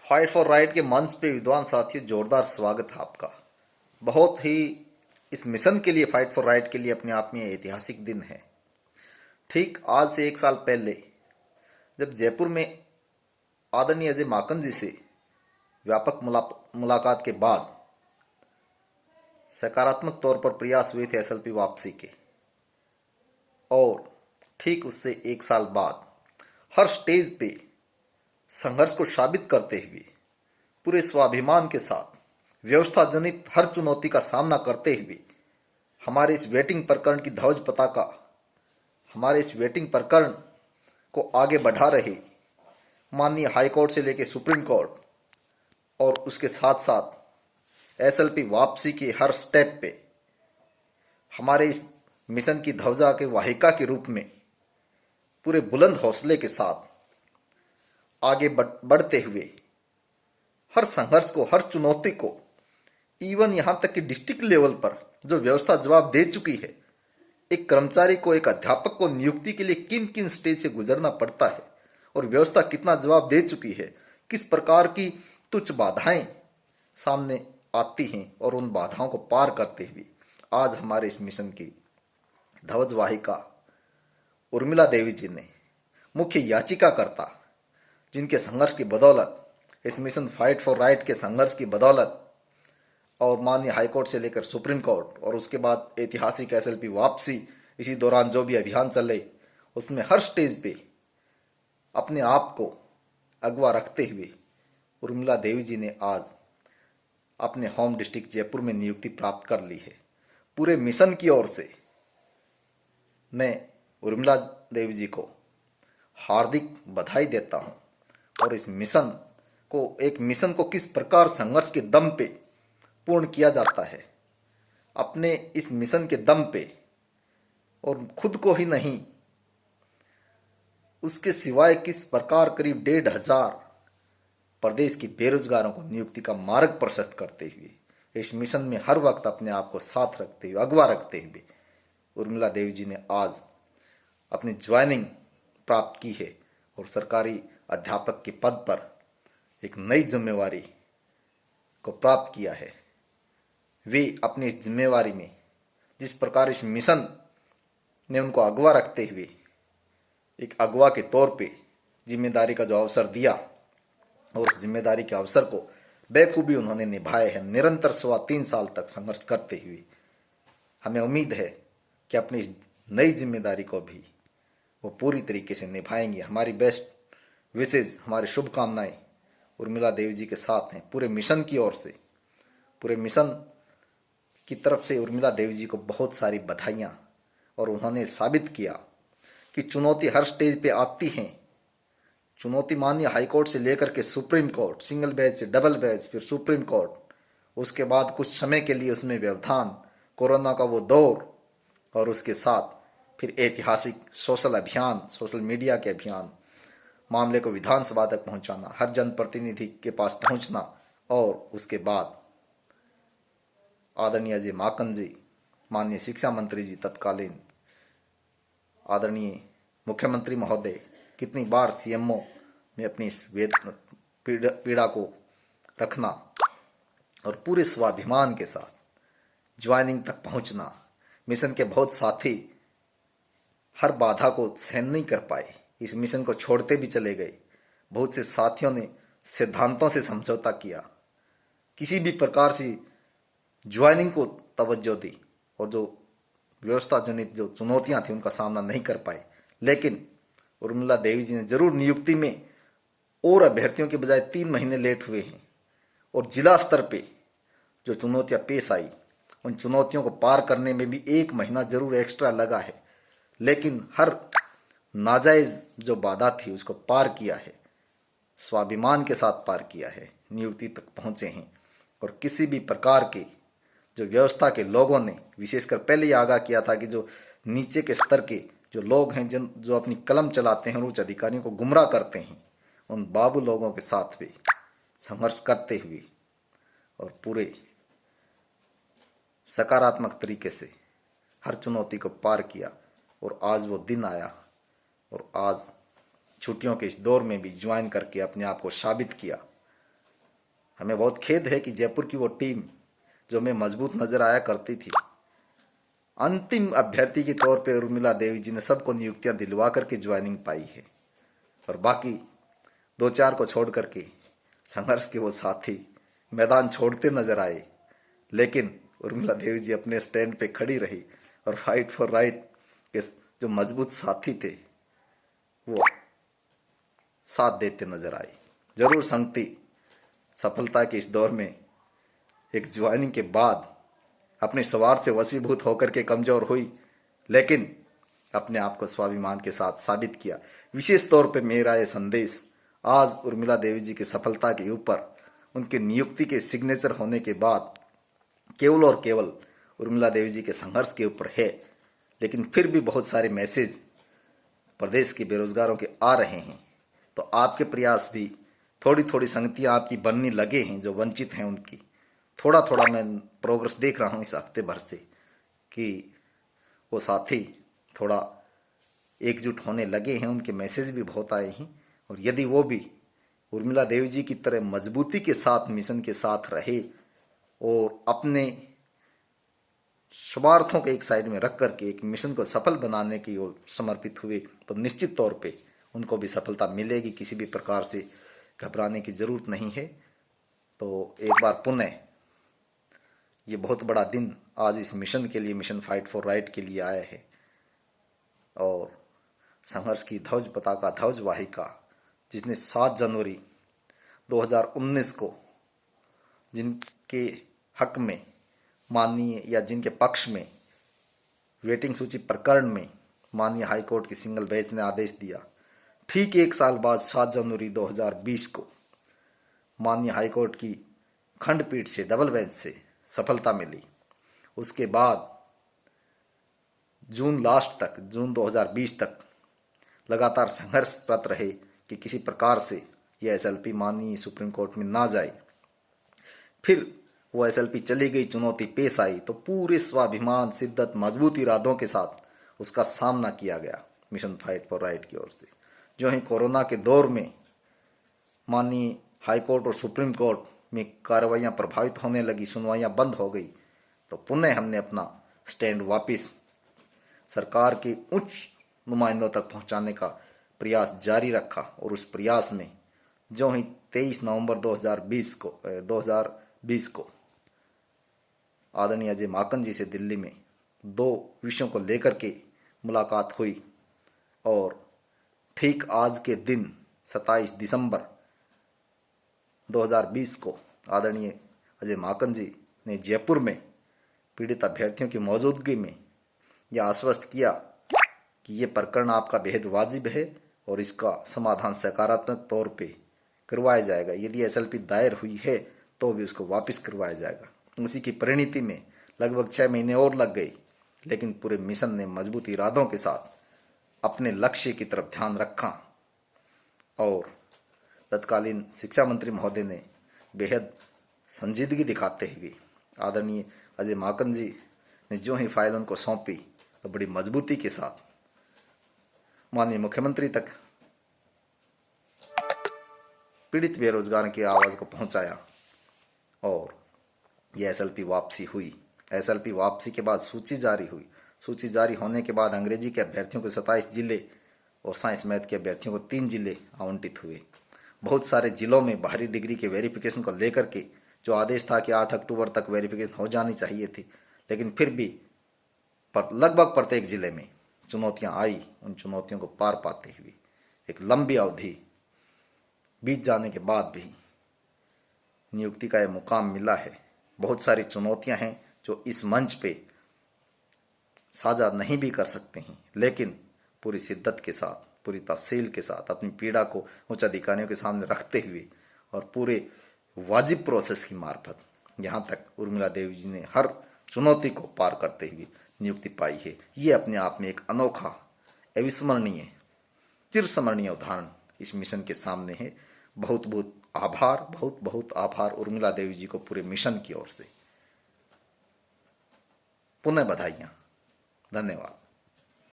Fight for right के मंच पे विद्वान साथियों, जोरदार स्वागत है आपका। बहुत ही इस मिशन के लिए, फाइट फॉर राइट के लिए अपने आप में ऐतिहासिक दिन है। ठीक आज से 1 साल पहले जब जयपुर में आदरणीय अजय माकन जी से व्यापक मुलाकात के बाद सकारात्मक तौर पर प्रयास हुए थे एसएलपी वापसी के, और ठीक उससे 1 साल बाद हर स्टेज पे संघर्ष को साबित करते हुए पूरे स्वाभिमान के साथ व्यवस्था जनित हर चुनौती का सामना करते हुए हमारे इस वेटिंग प्रकरण की ध्वज पताका, हमारे इस वेटिंग प्रकरण को आगे बढ़ा रहे माननीय हाई कोर्ट से लेकर सुप्रीम कोर्ट और उसके साथ साथ एसएलपी वापसी के हर स्टेप पे हमारे इस मिशन की ध्वजा के वाहिका के रूप में पूरे बुलंद हौसले के साथ आगे बढ़ते हुए हर संघर्ष को, हर चुनौती को, इवन यहां तक कि डिस्ट्रिक्ट लेवल पर जो व्यवस्था जवाब दे चुकी है, एक कर्मचारी को, एक अध्यापक को नियुक्ति के लिए किन किन स्टेज से गुजरना पड़ता है और व्यवस्था कितना जवाब दे चुकी है, किस प्रकार की तुच्छ बाधाएं सामने आती हैं और उन बाधाओं को पार करते हुए आज हमारे इस मिशन की ध्वजवाहिका उर्मिला देवी जी ने, मुख्य याचिकाकर्ता, जिनके संघर्ष की बदौलत, इस मिशन फाइट फॉर राइट के संघर्ष की बदौलत और माननीय हाईकोर्ट से लेकर सुप्रीम कोर्ट और उसके बाद ऐतिहासिक एसएलपी वापसी, इसी दौरान जो भी अभियान चले उसमें हर स्टेज पे अपने आप को अगवा रखते हुए उर्मिला देवी जी ने आज अपने होम डिस्ट्रिक्ट जयपुर में नियुक्ति प्राप्त कर ली है। पूरे मिशन की ओर से मैं उर्मिला देवी जी को हार्दिक बधाई देता हूं और इस मिशन को किस प्रकार संघर्ष के दम पे पूर्ण किया जाता है, अपने इस मिशन के दम पे, और खुद को ही नहीं उसके सिवाय किस प्रकार करीब 1,500 प्रदेश के बेरोजगारों को नियुक्ति का मार्ग प्रशस्त करते हुए इस मिशन में हर वक्त अपने आप को साथ रखते हुए, अगवा रखते हुए उर्मिला देवी जी ने आज अपनी ज्वाइनिंग प्राप्त की है और सरकारी अध्यापक के पद पर एक नई जिम्मेवारी को प्राप्त किया है। वे अपनी इस जिम्मेवारी में जिस प्रकार इस मिशन ने उनको अगवा रखते हुए एक अगवा के तौर पे जिम्मेदारी का जो अवसर दिया और उस जिम्मेदारी के अवसर को बेखूबी उन्होंने निभाए हैं, निरंतर 3.25 साल तक संघर्ष करते हुए। हमें उम्मीद है कि अपनी इस नई जिम्मेदारी को भी वो पूरी तरीके से निभाएंगे। हमारी बेस्ट विशेष, हमारी शुभकामनाएं उर्मिला देवी जी के साथ हैं। पूरे मिशन की ओर से, पूरे मिशन की तरफ से उर्मिला देवी जी को बहुत सारी बधाइयां। और उन्होंने साबित किया कि चुनौती हर स्टेज पे आती हैं। चुनौती माननीय हाईकोर्ट से लेकर के सुप्रीम कोर्ट, सिंगल बेंच से डबल बेंच, फिर सुप्रीम कोर्ट, उसके बाद कुछ समय के लिए उसमें व्यवधान, कोरोना का वो दौर, और उसके साथ फिर ऐतिहासिक सोशल अभियान, सोशल मीडिया के अभियान, मामले को विधानसभा तक पहुंचाना, हर जनप्रतिनिधि के पास पहुंचना, और उसके बाद आदरणीय अजय माकन जी, माननीय शिक्षा मंत्री जी तत्कालीन, आदरणीय मुख्यमंत्री महोदय, कितनी बार सीएमओ में अपनी इस पीड़ा को रखना और पूरे स्वाभिमान के साथ ज्वाइनिंग तक पहुंचना। मिशन के बहुत साथी हर बाधा को सहन नहीं कर पाए, इस मिशन को छोड़ते भी चले गए। बहुत से साथियों ने सिद्धांतों से समझौता किया, किसी भी प्रकार से ज्वाइनिंग को तवज्जो दी और जो व्यवस्था जनित जो चुनौतियां थी उनका सामना नहीं कर पाए। लेकिन उर्मिला देवी जी ने जरूर नियुक्ति में और अभ्यर्थियों के बजाय 3 महीने लेट हुए हैं, और जिला स्तर पे जो चुनौतियां पेश आई उन चुनौतियों को पार करने में भी 1 महीना जरूर एक्स्ट्रा लगा है। लेकिन हर नाजायज जो बाधा थी उसको पार किया है, स्वाभिमान के साथ पार किया है, नियुक्ति तक पहुंचे हैं। और किसी भी प्रकार के जो व्यवस्था के लोगों ने, विशेषकर पहले ही आगाह किया था कि जो नीचे के स्तर के जो लोग हैं, जो अपनी कलम चलाते हैं और उच्च अधिकारियों को गुमराह करते हैं, उन बाबू लोगों के साथ भी संघर्ष करते हुए और पूरे सकारात्मक तरीके से हर चुनौती को पार किया। और आज वो दिन आया और आज छुट्टियों के इस दौर में भी ज्वाइन करके अपने आप को साबित किया हमें बहुत खेद है कि जयपुर की वो टीम जो हमें मजबूत नजर आया करती थी, अंतिम अभ्यर्थी के तौर पे उर्मिला देवी जी ने सबको नियुक्तियां दिलवा करके ज्वाइनिंग पाई है, और बाकी दो चार को छोड़ करके संघर्ष के वो साथी मैदान छोड़ते नजर आए। लेकिन उर्मिला देवी जी अपने स्टैंड पे खड़ी रही और फाइट फॉर राइट के जो मजबूत साथी थे वो साथ देते नजर आए। जरूर संगति सफलता के इस दौर में एक ज्वाइनिंग के बाद अपने स्वार्थ से वशीभूत होकर के कमजोर हुई, लेकिन अपने आप को स्वाभिमान के साथ साबित किया। विशेष तौर पे मेरा ये संदेश आज उर्मिला देवी जी की सफलता के ऊपर, उनके नियुक्ति के सिग्नेचर होने के बाद केवल और केवल उर्मिला देवी जी के संघर्ष के ऊपर है। लेकिन फिर भी बहुत सारे मैसेज प्रदेश के बेरोजगारों के आ रहे हैं, तो आपके प्रयास भी थोड़ी थोड़ी संगतियां आपकी बनने लगे हैं जो वंचित हैं उनकी। थोड़ा थोड़ा मैं प्रोग्रेस देख रहा हूं इस हफ्ते भर से कि वो साथी थोड़ा एकजुट होने लगे हैं, उनके मैसेज भी बहुत आए हैं। और यदि वो भी उर्मिला देवी जी की तरह मजबूती के साथ मिशन के साथ रहे और अपने स्वार्थों को एक साइड में रख करके एक मिशन को सफल बनाने की ओर समर्पित हुए, तो निश्चित तौर पे उनको भी सफलता मिलेगी। किसी भी प्रकार से घबराने की जरूरत नहीं है। तो एक बार पुनः ये बहुत बड़ा दिन आज इस मिशन के लिए, मिशन फाइट फॉर राइट के लिए आया है, और संघर्ष की ध्वज पताका, ध्वज वाहिका जिसने 7 जनवरी 2019 को जिनके हक में माननीय या जिनके पक्ष में वेटिंग सूची प्रकरण में माननीय हाईकोर्ट की सिंगल बेंच ने आदेश दिया, ठीक एक साल बाद 7 जनवरी 2020 को माननीय हाईकोर्ट की खंडपीठ से, डबल बेंच से सफलता मिली। उसके बाद जून लास्ट तक, जून 2020 तक लगातार संघर्षरत रहे कि किसी प्रकार से यह एसएलपी माननीय सुप्रीम कोर्ट में ना जाए। फिर वो एसएलपी चली गई, चुनौती पेश आई, तो पूरे स्वाभिमान, शिद्दत, मजबूत इरादों के साथ उसका सामना किया गया मिशन फाइट फॉर राइट की ओर से। जो ही कोरोना के दौर में माननीय हाईकोर्ट और सुप्रीम कोर्ट में कार्रवाइयां प्रभावित होने लगी, सुनवाइयां बंद हो गई, तो पुनः हमने अपना स्टैंड वापस सरकार के उच्च नुमाइंदों तक पहुंचाने का प्रयास जारी रखा। और उस प्रयास में जो ही 23 नवंबर 2020 को आदरणीय अजय माकन जी से दिल्ली में 2 विषयों को लेकर के मुलाकात हुई, और ठीक आज के दिन 27 दिसंबर 2020 को आदरणीय अजय माकन जी ने जयपुर में पीड़ित अभ्यर्थियों की मौजूदगी में यह आश्वस्त किया कि ये प्रकरण आपका बेहद वाजिब है और इसका समाधान सकारात्मक तौर पे करवाया जाएगा। यदि एसएलपी दायर हुई है तो भी उसको वापस करवाया जाएगा। उसी की परिणति में लगभग 6 महीने और लग गई, लेकिन पूरे मिशन ने मजबूत इरादों के साथ अपने लक्ष्य की तरफ ध्यान रखा, और तत्कालीन शिक्षा मंत्री महोदय ने बेहद संजीदगी दिखाते हुए आदरणीय अजय माकन जी ने जो ही फाइल उनको सौंपी, तो बड़ी मजबूती के साथ माननीय मुख्यमंत्री तक पीड़ित बेरोजगार की आवाज को पहुंचाया, और यह एसएलपी वापसी हुई। एसएलपी वापसी के बाद सूची जारी हुई। सूची जारी होने के बाद अंग्रेजी के अभ्यर्थियों को 27 जिले और साइंस मैथ के अभ्यर्थियों को 3 जिले आवंटित हुए। बहुत सारे जिलों में बाहरी डिग्री के वेरिफिकेशन को लेकर के जो आदेश था कि 8 अक्टूबर तक वेरिफिकेशन हो जानी चाहिए थी, लेकिन फिर भी लगभग प्रत्येक जिले में चुनौतियां आई। उन चुनौतियों को पार पाते हुए एक लंबी अवधि बीत जाने के बाद भी नियुक्ति का यह मुकाम मिला है। बहुत सारी चुनौतियां हैं जो इस मंच पे साझा नहीं भी कर सकते हैं, लेकिन पूरी शिद्दत के साथ, पूरी तफसील के साथ अपनी पीड़ा को उच्च अधिकारियों के सामने रखते हुए और पूरे वाजिब प्रोसेस की मार्फत यहाँ तक उर्मिला देवी जी ने हर चुनौती को पार करते हुए नियुक्ति पाई है। ये अपने आप में एक अनोखा, अविस्मरणीय, चिरस्मरणीय उदाहरण इस मिशन के सामने है। बहुत बहुत आभार, बहुत बहुत आभार उर्मिला देवी जी को पूरे मिशन की ओर से। पुनः बधाइयाँ। धन्यवाद।